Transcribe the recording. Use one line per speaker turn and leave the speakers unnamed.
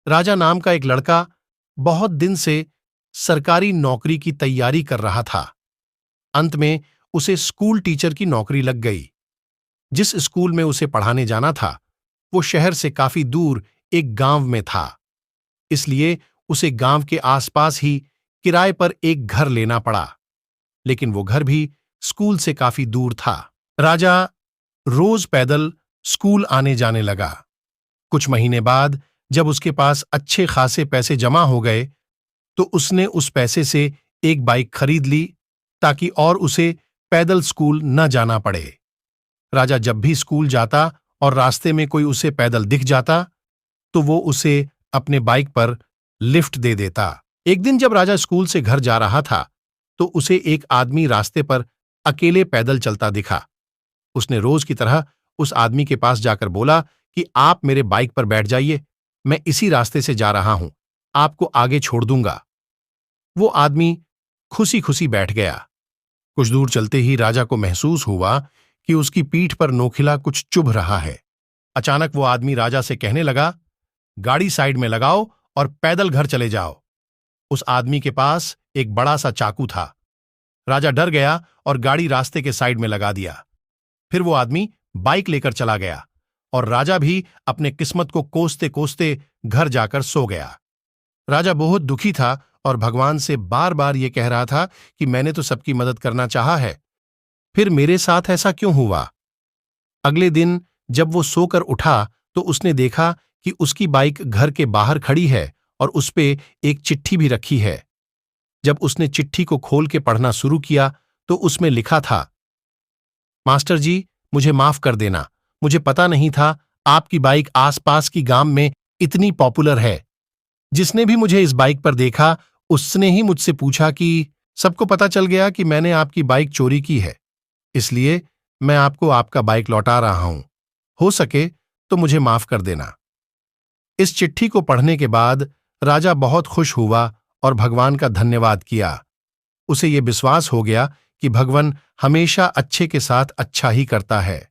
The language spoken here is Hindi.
राजा नाम का एक लड़का बहुत दिन से सरकारी नौकरी की तैयारी कर रहा था। अंत में उसे स्कूल टीचर की नौकरी लग गई। जिस स्कूल में उसे पढ़ाने जाना था वो शहर से काफी दूर एक गांव में था, इसलिए उसे गांव के आसपास ही किराए पर एक घर लेना पड़ा। लेकिन वो घर भी स्कूल से काफी दूर था। राजा रोज पैदल स्कूल आने जाने लगा। कुछ महीने बाद जब उसके पास अच्छे खासे पैसे जमा हो गए तो उसने उस पैसे से एक बाइक खरीद ली ताकि और उसे पैदल स्कूल न जाना पड़े। राजा जब भी स्कूल जाता और रास्ते में कोई उसे पैदल दिख जाता तो वो उसे अपने बाइक पर लिफ्ट दे देता। एक दिन जब राजा स्कूल से घर जा रहा था तो उसे एक आदमी रास्ते पर अकेले पैदल चलता दिखा। उसने रोज की तरह उस आदमी के पास जाकर बोला कि आप मेरे बाइक पर बैठ जाइए, मैं इसी रास्ते से जा रहा हूं, आपको आगे छोड़ दूंगा। वो आदमी खुशी खुशी बैठ गया। कुछ दूर चलते ही राजा को महसूस हुआ कि उसकी पीठ पर नोखिला कुछ चुभ रहा है। अचानक वो आदमी राजा से कहने लगा, गाड़ी साइड में लगाओ और पैदल घर चले जाओ। उस आदमी के पास एक बड़ा सा चाकू था। राजा डर गया और गाड़ी रास्ते के साइड में लगा दिया। फिर वो आदमी बाइक लेकर चला गया और राजा भी अपने किस्मत को कोसते कोसते घर जाकर सो गया। राजा बहुत दुखी था और भगवान से बार बार ये कह रहा था कि मैंने तो सबकी मदद करना चाहा है, फिर मेरे साथ ऐसा क्यों हुआ। अगले दिन जब वो सोकर उठा तो उसने देखा कि उसकी बाइक घर के बाहर खड़ी है और उस पे एक चिट्ठी भी रखी है। जब उसने चिट्ठी को खोल के पढ़ना शुरू किया तो उसमें लिखा था, मास्टर जी, मुझे माफ कर देना, मुझे पता नहीं था आपकी बाइक आसपास की गांव में इतनी पॉपुलर है। जिसने भी मुझे इस बाइक पर देखा उसने ही मुझसे पूछा कि सबको पता चल गया कि मैंने आपकी बाइक चोरी की है, इसलिए मैं आपको आपका बाइक लौटा रहा हूं। हो सके तो मुझे माफ कर देना। इस चिट्ठी को पढ़ने के बाद राजा बहुत खुश हुआ और भगवान का धन्यवाद किया। उसे ये विश्वास हो गया कि भगवान हमेशा अच्छे के साथ अच्छा ही करता है।